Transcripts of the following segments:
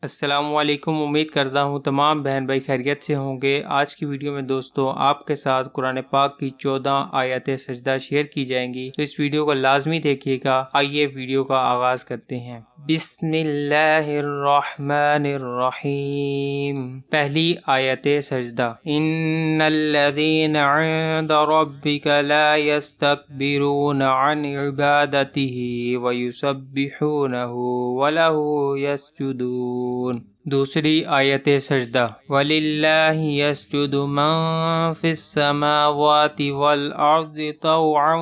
السلام علیکم، امید کرتا ہوں تمام بہن بھائی خیریت سے ہوں گے۔ آج کی ویڈیو میں دوستو آپ کے ساتھ قرآن پاک کی 14 آیات سجدہ شیئر کی جائیں گی، تو اس ویڈیو کو لازمی دیکھیے گا۔ آئیے ویڈیو کا آغاز کرتے ہیں۔ بسم اللہ الرحمن الرحیم۔ پہلی آیت سجدہ، ان الذین عند ربک لا یستکبرون عن عبادته ویسبحونہ وَلَهُ يَسْجُدُونَ۔ دوسری آیت سجدہ، وَلِلَّهِ يَسْجُدُ مَن فِي السَّمَاوَاتِ وَالْأَرْضِ طَوْعًا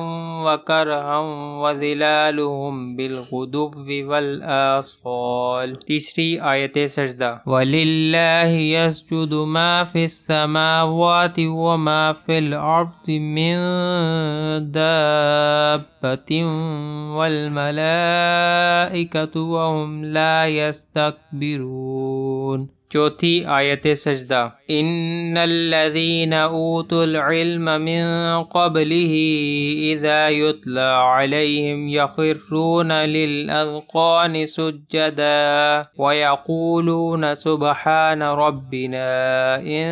وَكَرْهًا وَظِلَالُهُم بِالْغُدُوِّ وَالْآصَالِ۔ تیسری آیت سجدہ، وَلِلَّهِ يَسْجُدُ مَا فِي السَّمَاوَاتِ وَمَا فِي الْأَرْضِ مِن دَابَّةٍ وَالْمَلَائِكَةُ وَهُمْ لَا يَسْتَكْبِرُونَ۔ چوتھی آیت سجدہ، ان الذین اوتوا العلم من قبلہ اذا یتلی علیہم یخرون للاذقان سجدا ویقولون سبحان ربنا ان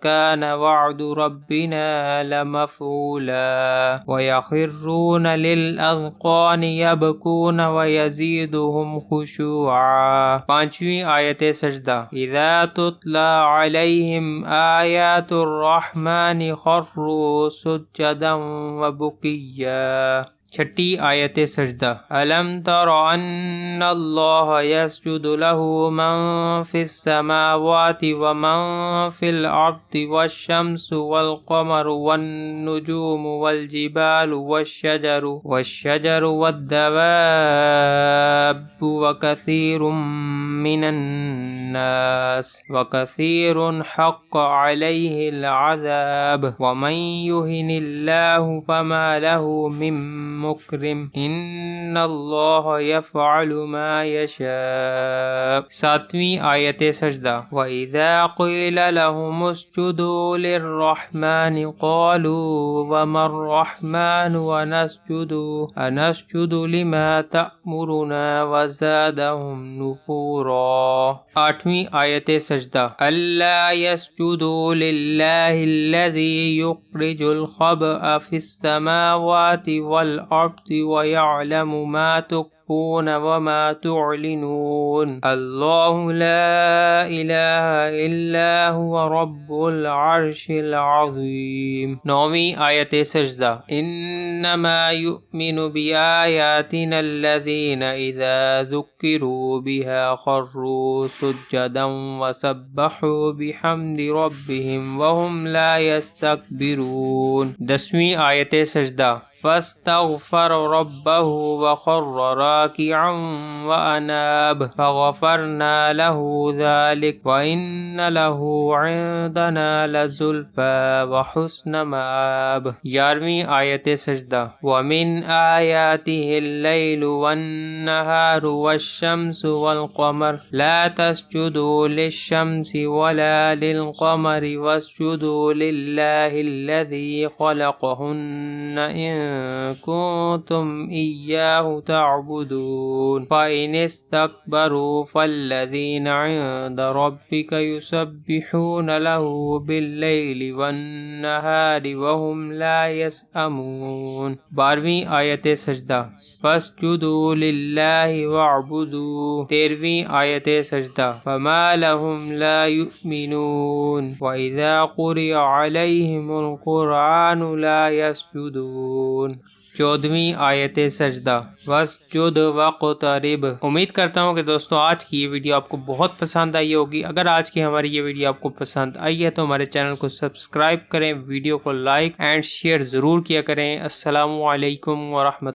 کان وعد ربنا لمفعولا ویخرون للاذقان یبکون ویزیدہم خشوعا۔ پانچویں آیت سجدہ، اذا تتلی علیہم آیات الرحمن خروا سجدا وبکیا۔ چھٹی آیت سجدہ، الم تر ان اللہ یسجد له من فی السماوات ومن فی الارض والشمس والقمر والنجوم والجبال والشجر والدواب وکثیر من الناس وکثیر حق علیہ العذاب ومن یہن اللہ فما له من مکرم ان اللہ یفعل ما یشاء۔ ساتویں آیت سجدہ، وَإِذَا قِيلَ لَهُمُ اسْجُدُوا لِلرَّحْمَنِ قَالُوا وَمَا الرَّحْمَنُ أَنَسْجُدُ لِمَا تَأْمُرُنَا وَزَادَهُمْ نُفُورًا۔ آٹھویں آیت سجدہ، أَلَّا يَسْجُدُوا لِلَّهِ الَّذِي يُخْرِجُ الْخَبْءَ فِي السَّمَاوَاتِ وَالْأَرْضِ وَيَعْلَمُ مَا تُخْفُونَ وَمَا تُعْلِنُونَ اللَّهُ لَا إِلَهَ إِلَّا هُوَ رَبُّ الْعَرْشِ الْعَظِيمِ۔ نویں آیت سجدہ، إِنَّمَا يُؤْمِنُ بِآيَاتِنَا الَّذِينَ إِذَا ذُكِّرُوا بِهَا خَرُّوا سُجَّدًا وَسَبَّحُوا بِحَمْدِ رَبِّهِمْ وَهُمْ لَا يَسْتَكْبِرُونَ۔ دسویں آیت سجدہ، فَاسْتَغْفَرَ رَبَّهُ وَخَرَّ رَاكِعًا وَأَنَابَ فَغَفَرْنَا لَهُ ذَلِكَ وَإِنَّ لَهُ عِندَنَا لَزُلْفَىٰ وَحُسْنَ مَآبٍ۔ گیارہویں آیت سجدہ، وَمِنْ آيَاتِهِ اللَّيْلُ وَالنَّهَارُ وَالشَّمْسُ وَالْقَمَرُ لَا تَسْجُدُوا لِلشَّمْسِ وَلَا لِلْقَمَرِ وَاسْجُدُوا لِلَّهِ الَّذِي خَلَقَهُنَّ إِن كُنتُمْ إِيَّاهُ تَعْبُدُونَ فَإِنِ اسْتَكْبَرُوا فَالَّذِينَ عِندَ رَبِّكَ يُسَبِّحُونَ لَهُ بِاللَّيْلِ وَالنَّهَارِ وَهُمْ لَا يَسْأَمُونَ۔ بارہویں آیت سجدہ، فَاسْجُدُوا لِلَّهِ وَاعْبُدُوا۔ تیرہویں آیت سجدہ، فَمَا لَهُمْ لَا يُؤْمِنُونَ وَإِذَا قُرِئَ عَلَيْهِمُ الْقُرْآنُ لَا يَسْجُدُونَ۔ چودہویں آیت سجدہ، وَاسْجُدْ وَاقْتَرِب۔ امید کرتا ہوں کہ دوستو آج کی یہ ویڈیو آپ کو بہت پسند آئی ہوگی۔ اگر آج کی ہماری یہ ویڈیو آپ کو پسند آئی ہے تو ہمارے چینل کو سبسکرائب کریں، ویڈیو کو لائک اینڈ شیئر ضرور کیا کریں۔ السلام علیکم ورحمۃ